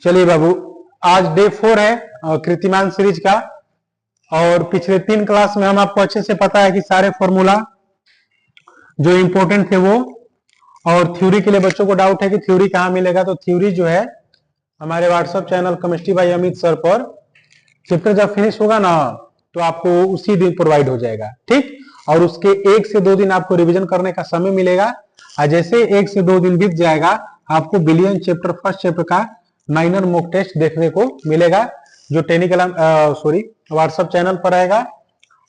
चलिए बाबू, आज डे 4 है कीर्तिमान सीरीज का। और पिछले 3 क्लास में हम आपको अच्छे से पता है कि सारे फॉर्मूला जो इंपॉर्टेंट थे वो, और थ्योरी के लिए बच्चों को डाउट है कि थ्योरी कहाँ मिलेगा, तो थ्योरी जो है हमारे WhatsApp channel chemistry bye Amit sir पर चैप्टर जब फिनिश होगा ना तो आपको उसी दिन प्रोवाइड हो जाएगा, ठीक। और उसके 1 से 2 दिन आपको रिवीजन करने का समय मिलेगा। और जैसे 1 से 2 दिन बीत जाएगा आपको बिलियन चैप्टर फर्स्ट चैप्टर का माइनर मॉक टेस्ट देखने को मिलेगा, जो टेक्निकल व्हाट्सएप चैनल पर आएगा।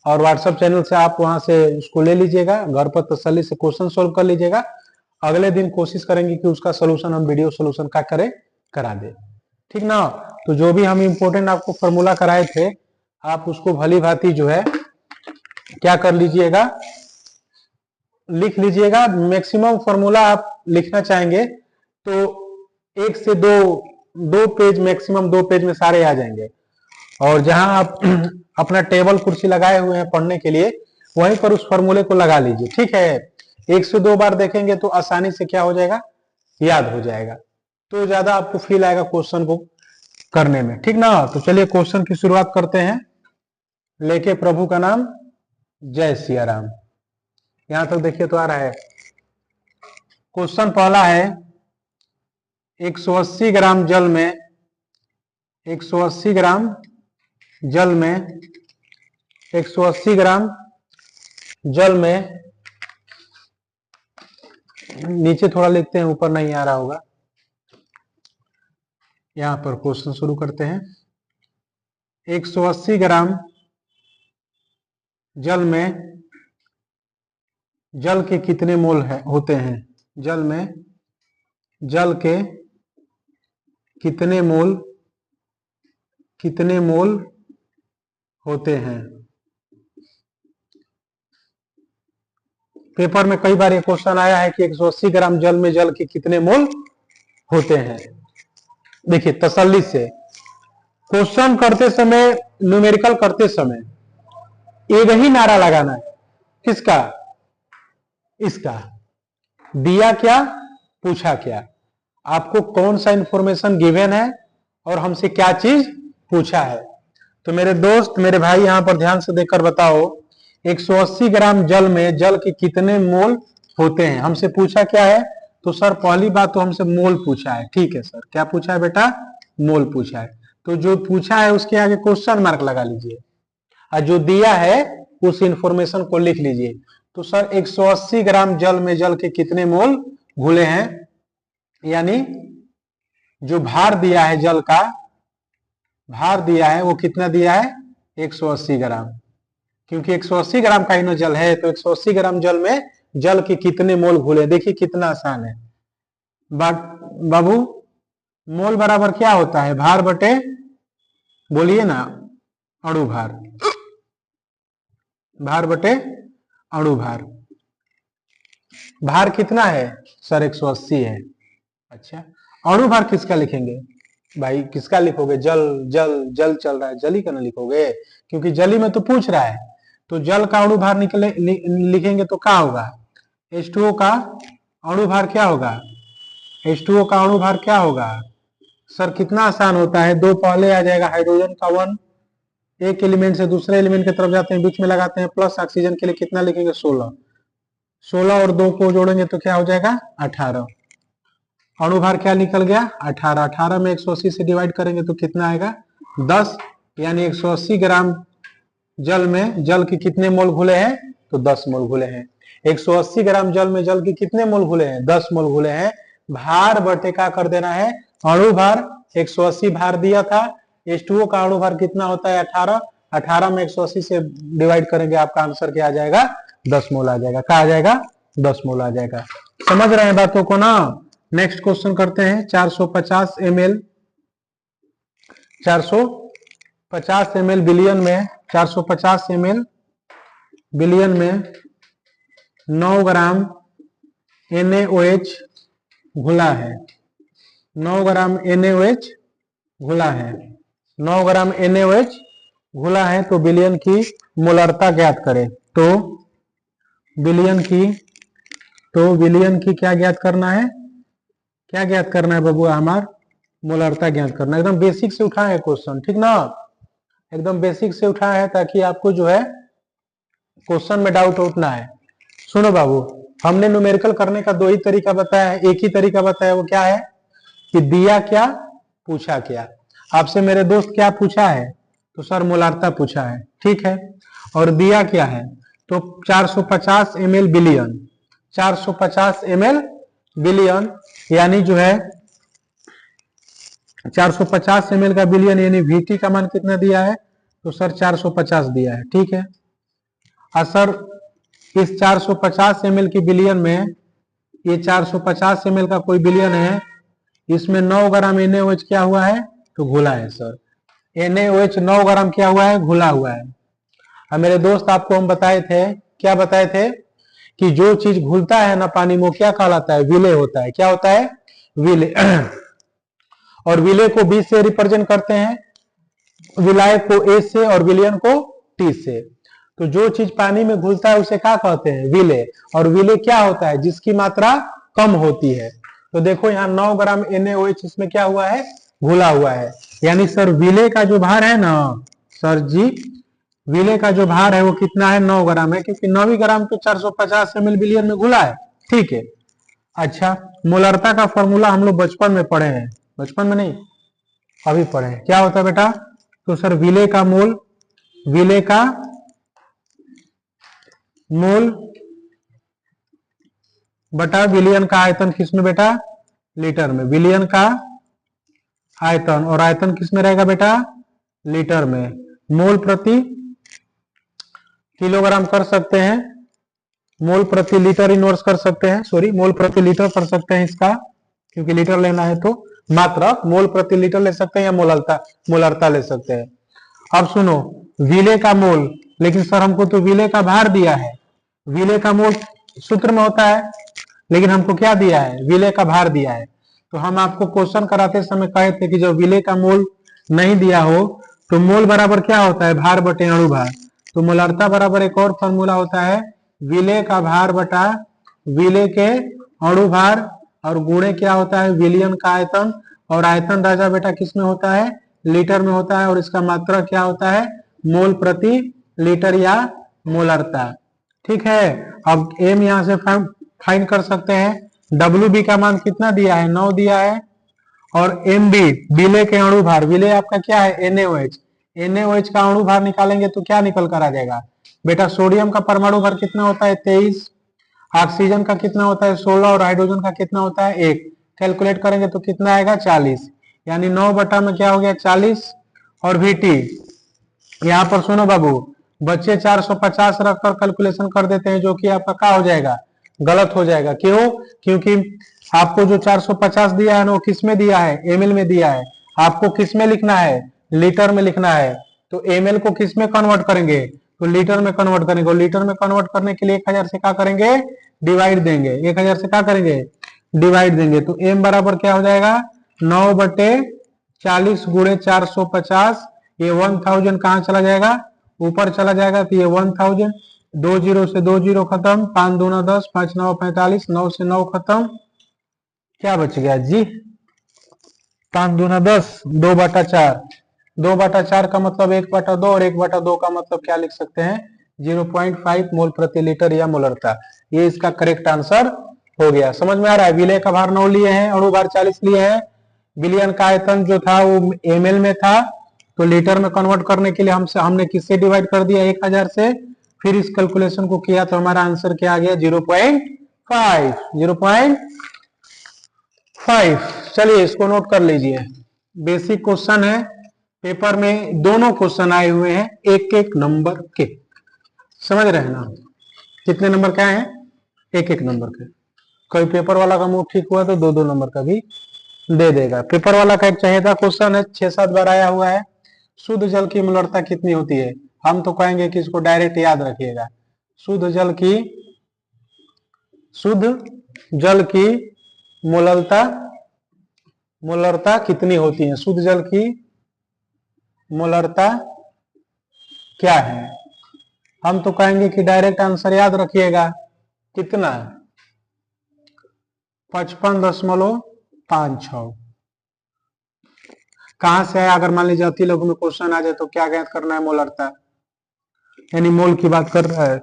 और व्हाट्सएप चैनल से आप वहां से उसको ले लीजिएगा, घर पर तसल्ली से क्वेश्चन सोल्व कर लीजिएगा। अगले दिन कोशिश करेंगे कि उसका सोल्यूशन हम वीडियो सोल्यूशन का करा दे, ठीक ना। तो जो भी हम इंपोर्टेंट आपको फॉर्मूला कराए थे आप उसको भली भांति जो है क्या कर लीजिएगा, लिख लीजिएगा। मैक्सिमम फॉर्मूला आप लिखना चाहेंगे तो 1 से 2 पेज, मैक्सिमम 2 पेज में सारे आ जाएंगे। और जहां आप अपना टेबल कुर्सी लगाए हुए हैं पढ़ने के लिए, वहीं पर उस फॉर्मूले को लगा लीजिए, ठीक है। 1 से 2 बार देखेंगे तो आसानी से क्या हो जाएगा, याद हो जाएगा, तो ज्यादा आपको फील आएगा क्वेश्चन को करने में, ठीक ना। तो चलिए क्वेश्चन की शुरुआत करते हैं। लेके प्रभु का नाम, जय सिया राम। यहां तक देखिए तो आ रहा है। क्वेश्चन पहला है, 180 ग्राम जल में 180 ग्राम जल में 180 ग्राम जल में, नीचे थोड़ा लिखते हैं, ऊपर नहीं आ रहा होगा। यहां पर क्वेश्चन शुरू करते हैं। 180 ग्राम जल में जल के कितने मोल होते हैं, जल में जल के कितने मोल होते हैं। पेपर में कई बार ये क्वेश्चन आया है कि 180 ग्राम जल में जल के कितने मोल होते हैं। देखिए तसल्ली से क्वेश्चन करते समय, न्यूमेरिकल करते समय एक ही नारा लगाना है। किसका? इसका। दिया क्या, पूछा क्या, आपको कौन सा इंफॉर्मेशन गिवन है और हमसे क्या चीज पूछा है। तो मेरे दोस्त, मेरे भाई, यहां पर ध्यान से देखकर बताओ, 180 ग्राम जल में जल के कितने मोल होते हैं। हमसे पूछा क्या है, तो सर पहली बात तो हमसे मोल पूछा है, ठीक है सर। क्या पूछा है बेटा? मोल पूछा है। तो जो पूछा है उसके आगे क्वेश्चन मार्क लगा लीजिए, और जो दिया है उस इंफॉर्मेशन को लिख लीजिए। तो सर 180 ग्राम जल में जल के कितने मोल घुले हैं, यानी जो भार दिया है, जल का भार दिया है वो कितना दिया है, 180 ग्राम। क्योंकि 180 ग्राम का ही जल है, तो 180 ग्राम जल में जल के कितने मोल घुले। देखिए कितना आसान है बाबू। मोल बराबर क्या होता है, भार बटे, बोलिए ना, अणु भार। भार बटे अणु भार। भार कितना है सर? 180 है। अच्छा, अणु भार किसका लिखेंगे भाई? किसका लिखोगे? जल जल जल चल रहा है, जली का ना लिखोगे, क्योंकि जली में तो पूछ रहा है। तो जल का अणु भार लिखेंगे तो क्या होगा? H2O का अणु भार क्या होगा? H2O का अणु भार क्या होगा सर? कितना आसान होता है, 2 पहले आ जाएगा, हाइड्रोजन का 1, एक एलिमेंट से दूसरे एलिमेंट की तरफ जाते हैं, बीच में लगाते हैं प्लस, ऑक्सीजन के लिए कितना लिखेंगे? 16। 16 और 2 को जोड़ेंगे तो क्या हो जाएगा? 18। अणु भार क्या निकल गया? 18। 18 में 180 से डिवाइड करेंगे तो कितना आएगा? 10। यानी 180 ग्राम जल में जल के कितने मोल घुले हैं? तो 10 मोल घुले हैं। 180 ग्राम जल में जल के कितने मोल घुले हैं? 10 मोल घुले हैं। भार बटे क्या कर देना है, अणु भार। 180 भार दिया था, H2O का अणु भार कितना होता है? 18। 18 में 180 से डिवाइड करेंगे, आपका आंसर क्या आ जाएगा? 10 मोल आ जाएगा। क्या आ जाएगा? 10 मोल आ जाएगा। समझ रहे हैं बातों को ना। नेक्स्ट क्वेश्चन करते हैं। 450 ml 450 ml बिलियन में 450 ml बिलियन में 9 ग्राम NaOH घुला है। 9 ग्राम NaOH घुला है। 9 ग्राम NaOH घुला है, तो बिलियन की मोलरता ज्ञात करें। तो बिलियन की क्या ज्ञात करना है? क्या ज्ञात करना है बबुआ हमार? मोलरता ज्ञात करना। एकदम बेसिक से उठा है क्वेश्चन, ठीक ना, एकदम बेसिक से उठा है ताकि आपको जो है क्वेश्चन में डाउट आउट ना है। सुनो बाबू, हमने न्यूमेरिकल करने का दो ही तरीका बताया है, एक ही तरीका बताया, वो क्या है कि दिया क्या पूछा क्या। आपसे मेरे दोस्त क्या पूछा है, तो सर मोलारता पूछा है, ठीक है, और दिया क्या है, तो 450 ml बिलियन, 450 ml बिलियन, यानी जो है 450 ml का बिलियन, यानी VT का मान कितना दिया है, तो सर 450 दिया है, ठीक है। और सर इस 450 ml की बिलियन में, ये 450 ml का कोई बिलियन है, इसमें 9 ग्राम NaOH क्या हुआ है, तो घुला है सर, NaOH 9 ग्राम क्या हुआ है, घुला हुआ है। और मेरे दोस्त आपको हम बताए थे, क्या बताए थे, कि जो चीज घुलता है ना पानी में, क्या कहलाता है, विलेय होता है। क्या होता है, विलेय। और विलेय को B से रिप्रेजेंट करते हैं, विलाय को A से और विलयन को T से। तो जो चीज पानी में घुलता है उसे क्या कहते हैं, विलेय। और विलेय क्या होता है, जिसकी मात्रा कम होती है। तो देखो यहाँ 9 ग्राम NaOH इसमें क्या हुआ है, घुला हुआ है। यानी सर विलेय का जो भार है ना, सर जी विलेय का जो भार है वो कितना है, 9 ग्राम है, क्योंकि 9 ग्राम तो 450 ml बिलियन में घुला है, ठीक है। अच्छा, मोलरता का फॉर्मूला हम लोग बचपन में पढ़े हैं, बचपन में नहीं अभी पढ़े हैं। क्या होता है बेटा, तो सर विलेय का मोल, विलेय का मोल बटा विलियन का आयतन, किसमें बेटा, लीटर में। विलियन का आयतन, और आयतन किसमें रहेगा बेटा, लीटर में। मोल प्रति किलोग्राम कर सकते हैं, मोल प्रति लीटर इनवर्स कर सकते हैं, सॉरी मोल प्रति लीटर कर सकते हैं इसका, क्योंकि लीटर लेना है तो मात्रक, मोल प्रति लीटर ले सकते हैं या मोलरता ले सकते हैं। अब सुनो, विलेय का मोल, लेकिन सर हमको तो विलेय का भार दिया है, विलेय का मोल सूत्र में होता है, लेकिन हमको क्या दिया है, विलेय का भार दिया है। तो हम आपको क्वेश्चन कराते समय कहे थे कि जब विलेय का मोल नहीं दिया हो तो मोल बराबर क्या होता है, भार बटे अणु भार। तो मोलरता बराबर एक और फॉर्मूला होता है, विलेय का भार बटा विलेय के अणु भार, और गुणे क्या होता है, विलियन का आयतन। और आयतन राजा बेटा किसमें होता है, लीटर में होता है, और इसका मात्रा क्या होता है, मोल प्रति लीटर या मोलरता, ठीक है। अब एम यहां से फाइंड कर सकते हैं, WB का मान कितना दिया है, 9 दिया है, और MB विलेय के अणु भार, विलेय आपका क्या है, NaOH, NaOH का अणु भार निकालेंगे तो क्या निकल कर आ जाएगा बेटा, सोडियम का परमाणु भार कितना होता है, 23, ऑक्सीजन का कितना होता है, 16, और हाइड्रोजन का कितना होता है, 1। कैलकुलेट करेंगे तो कितना आएगा, 40, यानी 9 बटा में क्या हो गया, 40। और VT यहाँ पर सुनो बाबू, बच्चे 450 रखकर कैलकुलेशन कर देते हैं, जो कि आपका क्या हो जाएगा, गलत हो जाएगा। क्यों, क्योंकि आपको जो 450 दिया है ना, वो किस में दिया है, ml में दिया है, आपको किस में लिखना है, लीटर में लिखना है। तो ml को किस में कन्वर्ट करेंगे, तो लीटर में कन्वर्ट करेंगे, और लीटर में कन्वर्ट करने के लिए 1000 से क्या करेंगे, डिवाइड देंगे, 1000 से क्या करेंगे, डिवाइड देंगे। तो m बराबर क्या हो जाएगा, 9 बटे 40 गुणे 450, ये 1000 कहाँ चला जाएगा, ऊपर चला जाएगा, तो ये 1000, 2 जीरो से 2 जीरो खत्म, 5 दूना 10, 5 9 45, 9 से 9 खत्म, क्या बच गया जी, 5 दूना 10, 2 बटा 4, 2 बटा 4 का मतलब 1 बटा 2, और 1 बटा 2 का मतलब क्या लिख सकते हैं, 0.5 मोल प्रति लीटर या मोलरता। ये इसका करेक्ट आंसर हो गया। समझ में आ रहा है, विलेय का भार 9 लिए हैं, अणु भार 40 लिए हैं, विलियन का आयतन जो था वो ml में था, तो लीटर में कन्वर्ट करने के लिए हमने किससे डिवाइड कर दिया, 1000 से। फिर इस कैलकुलेशन को किया तो हमारा आंसर क्या आ गया, 0.5, 0.5। चलिए इसको नोट कर लीजिए, बेसिक क्वेश्चन है, पेपर में दोनों क्वेश्चन आए हुए हैं 1-1 नंबर के, समझ रहे हैं ना, कितने नंबर का है, 1-1 नंबर के। कोई पेपर वाला का मूड ठीक हुआ तो 2-2 नंबर का भी दे देगा। पेपर वाला का एक चाहिए क्वेश्चन है, 6-7 बार आया हुआ है, शुद्ध जल की मोलरता कितनी होती है। हम तो कहेंगे कि इसको डायरेक्ट याद रखिएगा, शुद्ध जल की मोलरता कितनी होती है, शुद्ध जल की मोलरता क्या है। हम तो कहेंगे कि डायरेक्ट आंसर याद रखिएगा, कितना, 55.56। कहां से आया, अगर मान लीजिए अति लघु में क्वेश्चन आ जाए तो क्या ज्ञात करना है, मोलरता, यानी मोल की बात कर रहा है,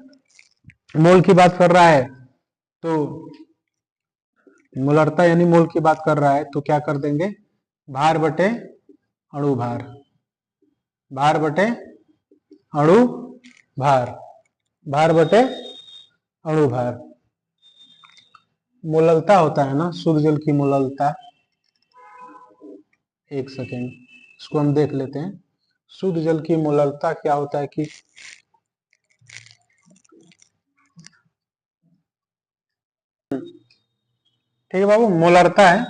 मोल की बात कर रहा है, तो मोलरता यानी मोल की बात कर रहा है, तो क्या कर देंगे, भार बटे अणु भार, भार बटे अणु भार, भार बटे अणु भार। मोललता होता है ना, शुद्ध जल की मोललता, एक सेकेंड इसको हम देख लेते हैं। शुद्ध जल की मोललता क्या होता है कि ठीक है बाबू, मोलरता है,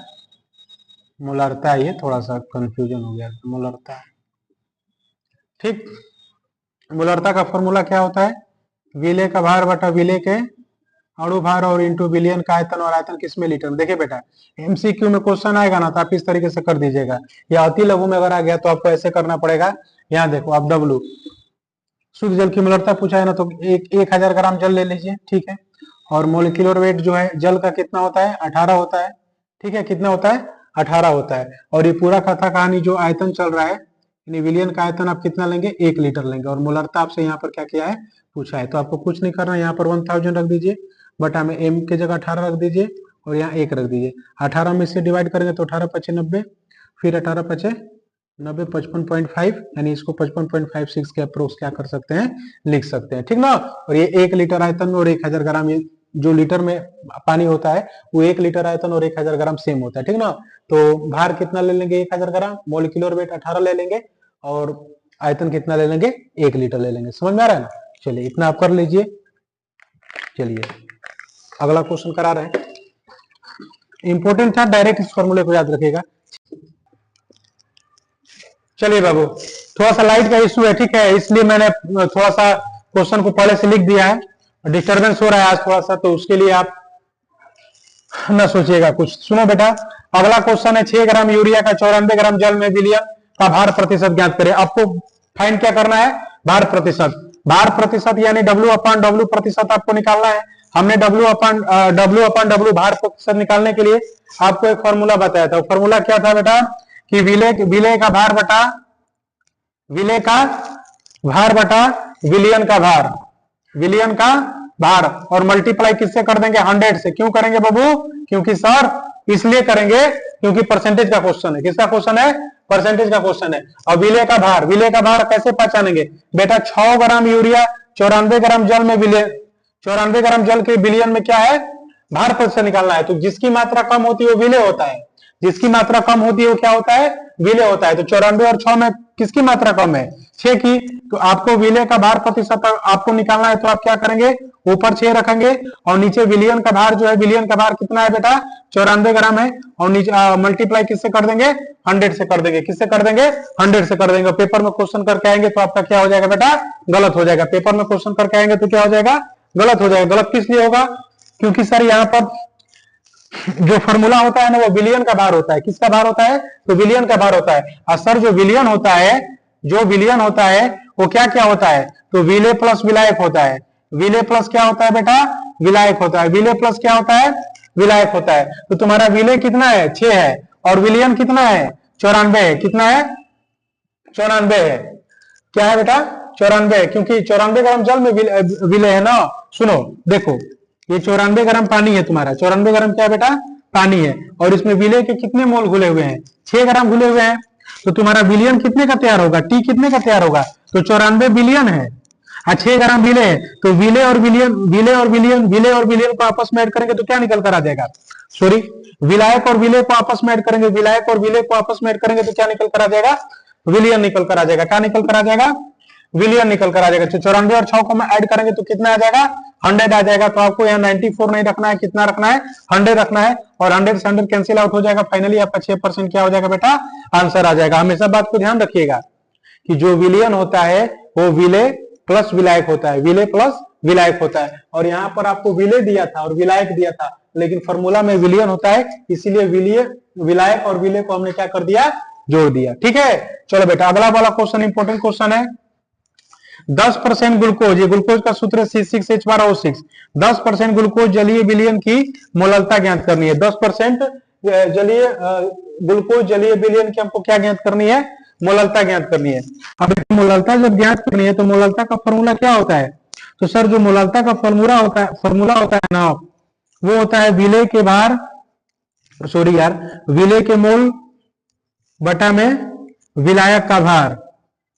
मोलरता है, ये थोड़ा सा कंफ्यूजन हो गया, मोलरता है, ठीक। मोलरता का फॉर्मूला क्या होता है, विलेय का भार बटा विलेय के अणु भार और इंटू विलियन का आयतन, और आयतन किसमें लीटर में। देखिए बेटा, एमसीक्यू में क्वेश्चन आएगा ना तो आप इस तरीके से कर दीजिएगा, या अति लघु में अगर आ गया तो आपको ऐसे करना पड़ेगा। यहाँ देखो आप डब्लू, शुद्ध जल की मोलरता पूछा है ना, तो 1000 ग्राम जल ले लीजिए, ठीक है, और मोलिकुलर वेट जो है जल का कितना होता है, 18 होता है, ठीक है, कितना होता है, 18 होता है। और ये पूरा कथा कहानी जो आयतन चल रहा है, विलियन का आयतन आप कितना लेंगे, 1 लीटर लेंगे, और मोलरता आपसे यहाँ पर क्या किया है, पूछा है, तो आपको कुछ नहीं करना, यहाँ पर 1000 रख दीजिए, बटा में m के जगह 18 रख दीजिए, और यहाँ 1 रख दीजिए। 18 में से डिवाइड करेंगे तो 18 पचे 90, फिर 18 पचे 90, 55.5, यानी इसको 55.56 के अप्रोक्स क्या कर सकते हैं, लिख सकते हैं, ठीक ना। और ये 1 लीटर आयतन में और 1000 ग्राम, ये जो लीटर में पानी होता है वो 1 लीटर आयतन और 1000 ग्राम सेम होता है, ठीक ना। तो भार कितना ले लेंगे, 1000 ग्राम, मोलिकुलर वेट 18 ले लेंगे, और आयतन कितना ले लेंगे, 1 लीटर ले लेंगे। समझ में आ रहा है ना, चलिए इतना आप कर लीजिए। चलिए अगला क्वेश्चन करा रहे हैं, इंपोर्टेंट था, डायरेक्ट इस फॉर्मूले को याद रखिएगा। चलिए बाबू, थोड़ा सा लाइट का इशू है, ठीक है, इसलिए मैंने थोड़ा सा क्वेश्चन को पहले से लिख दिया है, डिस्टर्बेंस हो रहा है आज थोड़ा सा, तो उसके लिए आप न सोचिएगा कुछ। सुनो बेटा, अगला क्वेश्चन है 6 ग्राम यूरिया का 94 ग्राम जल में विलियन का भार प्रतिशत ज्ञात करें। आपको फाइंड क्या करना है, भार प्रतिशत, भार प्रतिशत यानी W/W प्रतिशत आपको निकालना है। हमने W/W भार प्रतिशत निकालने के लिए आपको एक फॉर्मूला बताया था। फॉर्मूला क्या था बेटा, कि विलेय का भार बटा विलेय का भार बटा विलियन का भार, विलियन का भार, और मल्टीप्लाई किससे कर देंगे, 100 से। क्यों करेंगे बाबू, क्योंकि सर इसलिए करेंगे क्योंकि परसेंटेज का क्वेश्चन है। किसका क्वेश्चन है, परसेंटेज का क्वेश्चन है। और विलेय का भार, विलेय का भार कैसे पहचानेंगे बेटा, 6 ग्राम यूरिया 94 ग्राम जल में विलियन, 94 ग्राम जल के विलियन में क्या है, भार प्रतिशत निकालना है। तो जिसकी मात्रा कम होती है वो विलेय होता है, जिसकी मात्रा कम होती है वो क्या होता है, विलेय होता है। तो 94 और 6 में किसकी मात्रा कम है, 6 की। तो आपको विलेय का भार प्रतिशत आपको निकालना है, तो आप क्या करेंगे, ऊपर 6 रखेंगे, और नीचे विलियन का भार जो है, विलियन का भार कितना है बेटा, 94 ग्राम है, और नीचे मल्टीप्लाई किससे कर देंगे, 100 से कर देंगे। किससे कर देंगे, 100 से कर देंगे। पेपर में क्वेश्चन करके आएंगे तो आपका क्या हो जाएगा बेटा, गलत हो जाएगा। पेपर में क्वेश्चन करके आएंगे तो क्या हो जाएगा, गलत हो जाएगा। गलत किस लिए होगा, क्योंकि सर यहाँ पर जो फॉर्मूला होता है ना वो विलियन का भार होता है। किसका भार होता है, तो विलियन का भार होता है। और सर जो विलियन होता है, जो विलियन होता है वो क्या क्या होता है, तो विलेय प्लस विलायक होता है। विलेय प्लस क्या होता है बेटा, विलायक होता है। विलेय प्लस क्या होता है, विलायक होता है। तो तुम्हारा विलेय कितना है, 6 है, और विलियन कितना है, 94 है। कितना है, 94 है। क्या है बेटा, 94 है, क्योंकि 94 ग्राम जल में विलेय है ना। सुनो देखो, ये 94 ग्राम पानी है तुम्हारा, 94 ग्राम क्या है बेटा, पानी है, और इसमें विलेय के कितने मोल घुले हुए हैं, 6 ग्राम घुले हुए हैं। तो तुम्हारा विलियन कितने का तैयार होगा, टी कितने का तैयार होगा, तो 94 विलियन है, 6 ग्राम विलेय है। तो विलेय और विलियन, विलेय और विलियन, विलेय और विलियन को आपस में ऐड करेंगे तो क्या निकल कर आ जाएगा, सॉरी, विलायक और विलेय को आपस में ऐड करेंगे, विलायक और विलेय को आपस में ऐड करेंगे तो क्या निकल कर आ जाएगा, विलियन निकल कर आ जाएगा। क्या निकल कर आ जाएगा, विलियन निकल कर आ जाएगा। 94 और 6 को मैं ऐड करेंगे तो कितना आ जाएगा, 100 आ जाएगा। तो आपको यहाँ 94 नहीं रखना है, कितना रखना है, 100 रखना है, और 100 से 100 कैंसिल आउट हो जाएगा। फाइनली आपका 6% क्या हो जाएगा बेटा, आंसर आ जाएगा। हमेशा बात को ध्यान रखिएगा कि जो विलियन होता है वो विलेय प्लस विलायक होता है, विलेय प्लस विलायक होता है। और यहाँ पर आपको विलेय दिया था और विलायक दिया था, लेकिन फॉर्मूला में विलियन होता है, इसीलिए विलेय, विलायक और विलेय को हमने क्या कर दिया, जोड़ दिया। ठीक है, चलो बेटा अगला वाला क्वेश्चन इंपॉर्टेंट क्वेश्चन है। 10% ग्लूकोज, ये ग्लूकोज का सूत्र है C6H12O6। 10% ग्लूकोज जलीय विलयन की मोललता ज्ञात करनी है। 10% जलीय ग्लूकोज जलीय विलयन की हमको क्या ज्ञात करनी है, मोललता ज्ञात करनी है। अब मोललता जब ज्ञात करनी है तो मोललता का फॉर्मूला क्या होता है, तो सर जो मोललता का फॉर्मूला होता है ना, वो होता है विलेय के भार, सॉरी यार, विलेय के मोल बटा में विलायक का भार,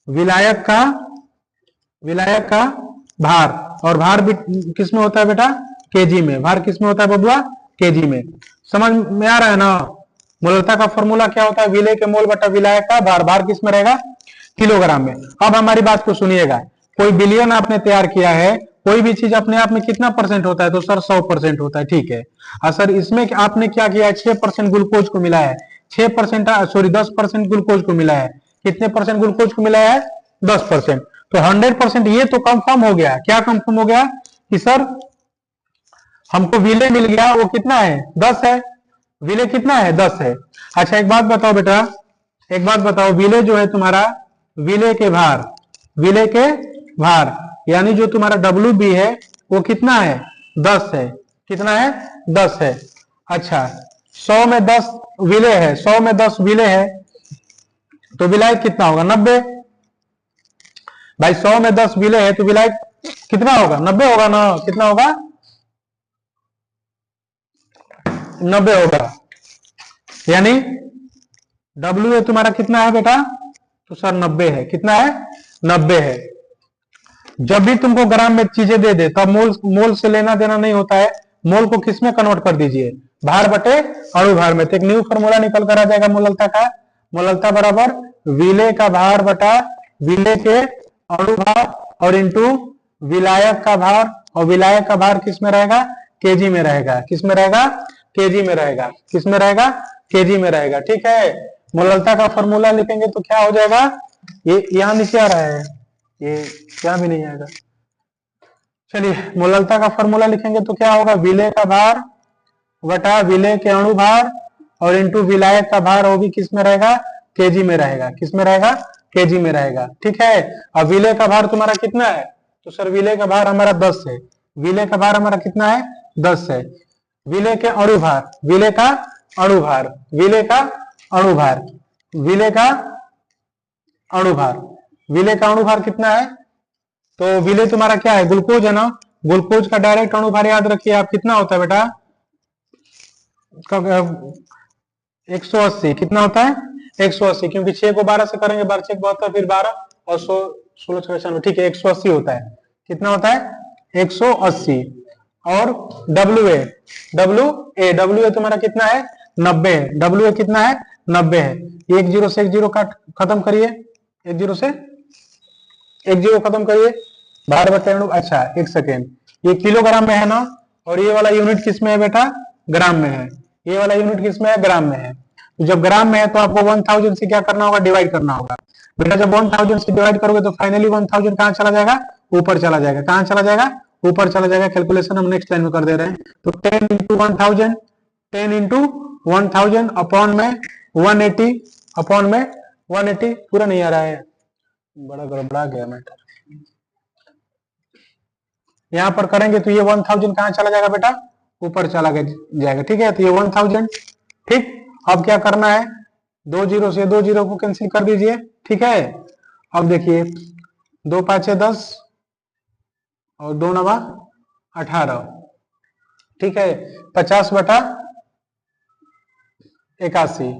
विलायक का भार, और भार किस में होता है बेटा, केजी में। भार किस में होता है बबुआ, केजी में। समझ में आ रहा है ना। मोललता का फॉर्मूला क्या होता है, विलेय के मोल बटा विलायक का भार, भार किस में रहेगा, किलोग्राम में। अब हमारी बात को सुनिएगा, कोई विलयन आपने तैयार किया है, कोई भी चीज अपने आप में कितना परसेंट होता है, तो सर 100% होता है, ठीक है। सर इसमें आपने क्या किया है, 6% ग्लूकोज को मिला है, 6% सॉरी 10% ग्लूकोज को मिला है। कितने परसेंट ग्लूकोज को मिला है, 10%। तो 100% ये तो कंफर्म हो गया। क्या कंफर्म हो गया कि सर हमको विलेय मिल गया, वो कितना है, 10 है। विलेय कितना है, 10 है। अच्छा एक बात बताओ बेटा, एक बात बताओ, विलेय जो है तुम्हारा, विलेय के भार, विलेय के भार यानी जो तुम्हारा WB है वो कितना है, 10 है। कितना है, 10 है। अच्छा 100 में 10 विलेय है, 100 में 10 विलेय है, तो विलायक कितना होगा, 90। भाई 100 में 10 विलेय है तो विलायक कितना होगा, 90 होगा ना। कितना होगा, 90 होगा। यानी W तुम्हारा कितना है बेटा, तो सर 90 है। कितना है, 90 है। जब भी तुमको ग्राम में चीजें दे दे तब मोल से लेना देना नहीं होता है, मोल को किस में कन्वर्ट कर दीजिए, भार बटे अणु भार में। तो एक न्यू फॉर्मूला निकल कर आ जाएगा मोललता का, मोललता बराबर विलेय का भार बटा विलेय के अणु भार और इंटू विलायक का भार, और विलायक का भार किस में रहेगा, केजी में रहेगा। किस में रहेगा, केजी में रहेगा। किस में रहेगा, केजी में रहेगा, ठीक है। मोललता का फॉर्मूला लिखेंगे तो क्या हो जाएगा, ये यहां नीचे आ रहा है, ये क्या भी नहीं आएगा। चलिए मोललता का फॉर्मूला लिखेंगे तो क्या होगा, विलेय का भार बटा विलेय के अणु भार और इंटू विलायक का भार, वो भी किस में रहेगा, केजी में रहेगा। किस में रहेगा, केजी में रहेगा, ठीक है। अब विलेय का भार तुम्हारा कितना है, तो सर विलेय का भार हमारा 10 है। विलेय का भार हमारा कितना है, 10 है। विलेय के अणु भार, विलेय का अणु भार, विलेय का अणु भार, विलेय का अणु भार, विलेय का अणु भार कितना है, तो विलेय तुम्हारा क्या है, ग्लूकोज है ना। ग्लूकोज का डायरेक्ट अणु भार याद रखिए आप, कितना होता है बेटा, 180। कितना होता है, 180, क्योंकि 6 को 12 से करेंगे, 12 6 72, फिर 12 और 16 96, ठीक है, 180 होता है। कितना होता है, 180। और WA तुम्हारा कितना है, 90 है। WA कितना है, 90 है। 10 से 10 काट खत्म करिए, 10 से 10 खत्म करिए, भार बटे अणु। अच्छा एक सेकेंड, ये किलोग्राम में है ना, और ये वाला यूनिट किस में है बेटा, ग्राम में है। ये वाला यूनिट किस में है, ग्राम में है। तो जब ग्राम में है तो आपको 1000 से क्या करना होगा, डिवाइड करना होगा बेटा। जब 1000 से डिवाइड करोगे तो फाइनली 1000 कहां चला जाएगा, ऊपर चला जाएगा। कहां चला जाएगा, ऊपर चला जाएगा। कैलकुलेशन हम नेक्स्ट लाइन में कर दे रहे हैं। तो 10 इंटू 1000, 10 इंटू 1000 अपॉन में 180, अपॉन में 180, पूरा नहीं आ रहा है, बड़ा गड़बड़ा गया मैटर। यहां पर करेंगे तो ये 1000 कहां चला जाएगा बेटा, ऊपर चला जाएगा, ठीक है। तो ये 1000, ठीक। अब क्या करना है, 2 0 से 2 0 को कैंसिल कर दीजिए, ठीक है। अब देखिए 2 5 10 और 2 9 18, ठीक है। 50 बटा 81,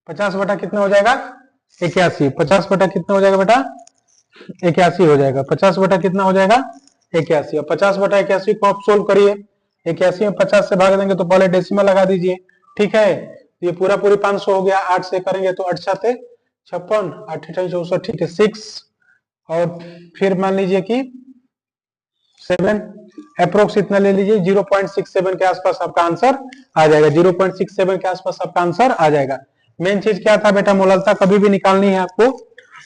50 बटा कितना हो जाएगा, 81। 50 बटा कितना हो जाएगा बेटा, 81 हो जाएगा। 50 बटा कितना हो जाएगा, 81। और 50 बटा 81 को आप सोल्व करिए। 81 में 50 से भाग देंगे तो पहले डेसिमल लगा दीजिए, ठीक है। ये पूरा पूरी 500 हो गया। 8 से करेंगे तो 8 7 56, 8 8 64, ठीक है, 6। और फिर मान लीजिए कि 7 अप्रोक्स इतना ले लीजिए, 0.67 के आसपास आपका आंसर आ जाएगा। 0.67 के आसपास आपका आंसर आ जाएगा। मेन चीज क्या था बेटा, मोललता कभी भी निकालनी है आपको,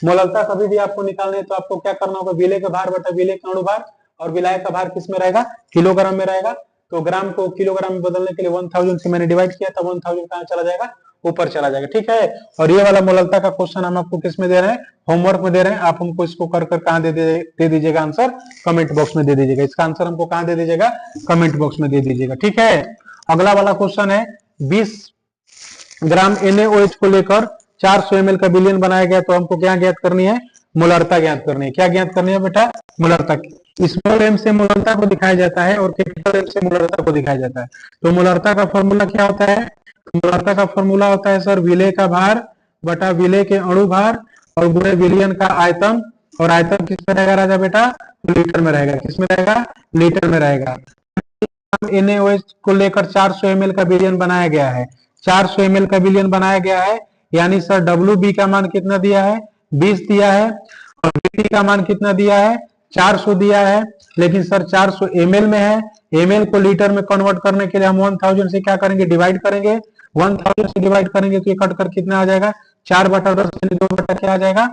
मोललता कभी भी आपको निकालनी है तो आपको क्या करना होगा, विलेय का भार बटा विलेय का अणु भार, और विलायक का भार किस में रहेगा, किलोग्राम में रहेगा। तो ग्राम को किलोग्राम में बदलने के लिए 1000 से मैंने डिवाइड किया था, 1000 कहां चला जाएगा, ऊपर चला जाएगा, ठीक है। और ये वाला मोललता का क्वेश्चन हम आपको किस में दे रहे हैं, होमवर्क में दे रहे हैं। आप हमको इसको कर कर कहां दे दीजिएगा आंसर, कमेंट बॉक्स में दे दीजिएगा। इसका आंसर हमको कहां दे दीजिएगा, कमेंट बॉक्स में दे दीजिएगा, ठीक है। अगला वाला क्वेश्चन है 20 ग्राम NaOH को लेकर 400 ml का विलयन बनाया गया, तो हमको क्या ज्ञात करनी है, मोलरता ज्ञात करनी है। क्या ज्ञात करनी है बेटा, मोलरता। स्मॉल m से मोलरता को दिखाया जाता है और कैपिटल M से मोलरता को दिखाया जाता है। तो मोलरता का फॉर्मूला क्या होता है, मोलरता का फॉर्मूला होता है सर विलेय का भार बटा विलेय के अणु भार और गुणे विलयन का आयतन, और आयतन किस में रहेगा राजा बेटा, लीटर में रहेगा। किस में रहेगा, लीटर में रहेगा। NaOH को लेकर 400 ml का विलयन बनाया गया है, 400 ml का विलयन बनाया गया है, यानी सर WB का मान कितना दिया है, 20 दिया है, और VT का मान कितना दिया है, 400 दिया है। लेकिन सर 400 ml में है, ml को लीटर में कन्वर्ट करने के लिए हम 1000 से क्या करेंगे, डिवाइड करेंगे। 1000 से डिवाइड करेंगे तो ये कट कर कितना आ जाएगा, 4/10 यानी 2 क्या आ जाएगा,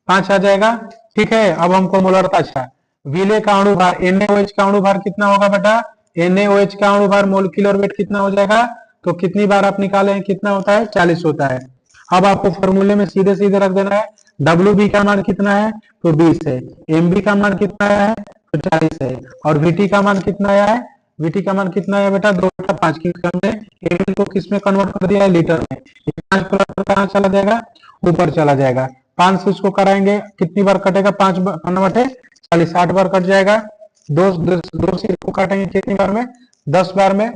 5 आ जाएगा। ठीक है, अब हमको मोलरता अच्छा, विलेय का अणु भार NaOH का अणु भार कितना होगा बेटा, NaOH का अणु भार मोलिकुलर वेट कितना हो जाएगा, तो कितनी बार आप निकाले हैं, कितना होता है, 40 होता है। अब आपको फॉर्मूले में सीधे सीधे रख देना है, WB का मान कितना है, तो 20 है, MB का मान कितना आया है, तो 40 है, और VT का मान कितना आया है, VT का मान कितना आया बेटा, 2/5, क्योंकि हमने ml को किस में कन्वर्ट कर दिया है, लीटर में। 5 कहाँ चला जाएगा, ऊपर चला जाएगा। 5 से इसको कराएंगे, कितनी बार कटेगा, 5/40, 60 बार कट जाएगा। 2 से इसको काटेंगे कितनी बार में, 10 बार में।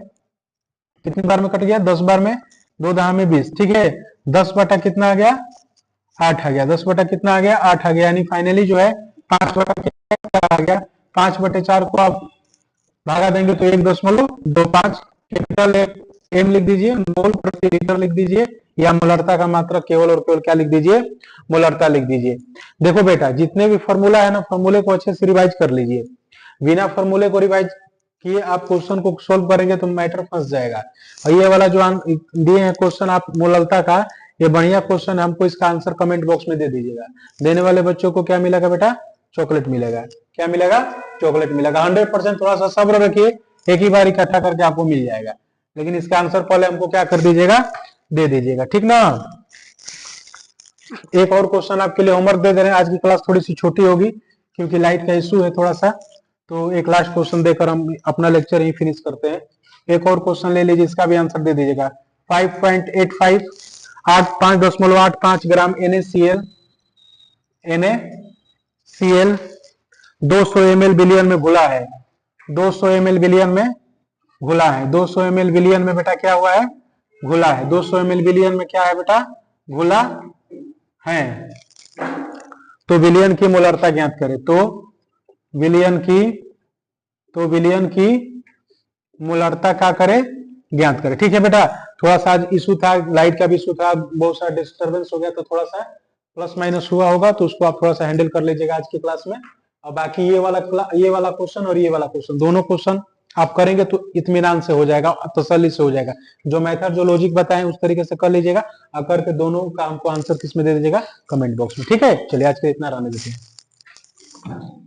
कितनी बार में कट गया, 10 बार में, 2×20, ठीक है। 10 बटा कितना आ गया, 8 आ गया। 10 बटा कितना आ गया, 8 आ गया, यानी फाइनली जो है 5 बटा क्या आ गया, 5/4 को आप भागा देंगे तो 1.25। कैपिटल M लिख दीजिए, मोल प्रति लीटर लिख दीजिए, या मोलरता का मात्रक केवल और केवल क्या लिख दीजिए, मोलरता लिख दीजिए। देखो बेटा, जितने भी फॉर्मूला है ना, फॉर्मूले को अच्छे से रिवाइज कर लीजिए। बिना फॉर्मूले को रिवाइज किए आप क्वेश्चन को सोल्व करेंगे तो मैटर फंस जाएगा। और ये वाला जो दिए हैं क्वेश्चन आप मोलरता का, ये बढ़िया क्वेश्चन है, हमको इसका आंसर कमेंट बॉक्स में दे दीजिएगा। देने वाले बच्चों को क्या मिलेगा बेटा, चॉकलेट मिलेगा। क्या मिलेगा, चॉकलेट मिलेगा। 100%। थोड़ा सा सब्र रखिए, एक ही बार इकट्ठा करके आपको मिल जाएगा, लेकिन इसका आंसर पहले हमको क्या कर दीजिएगा, दे दीजिएगा, ठीक ना। एक और क्वेश्चन आपके लिए होमवर्क दे दे रहे हैं। आज की क्लास थोड़ी सी छोटी होगी क्योंकि लाइट का इश्यू है थोड़ा सा, तो एक लास्ट क्वेश्चन देकर हम अपना लेक्चर ही फिनिश करते हैं। एक और क्वेश्चन ले लीजिए, इसका भी आंसर दे दीजिएगा। 5.85 5.85 ग्राम NaCl 200 ml विलयन में घुला है। 200 ml विलयन में घुला है। 200 ml विलयन में बेटा क्या हुआ है, घुला है। 200 ml विलयन में क्या है बेटा, घुला है। तो विलयन की मोलरता ज्ञात करें। तो विलयन की मोलरता क्या करे, ज्ञात करे। ठीक है बेटा, थोड़ा सा आज इशू था, लाइट का भी इशू था, बहुत सारा डिस्टर्बेंस हो गया, तो थोड़ा सा प्लस माइनस हुआ होगा, तो उसको आप थोड़ा सा हैंडल कर लीजिएगा आज की क्लास में। और बाकी ये वाला क्वेश्चन और ये वाला क्वेश्चन, दोनों क्वेश्चन आप करेंगे तो इत्मीनान से हो जाएगा, तसल्ली से हो जाएगा। जो मेथड जो लॉजिक बताएं उस तरीके से कर लीजिएगा, और करके दोनों का हमको आंसर किस में दे दीजिएगा, कमेंट बॉक्स में। ठीक है, चलिए आज के इतना रहने देते हैं।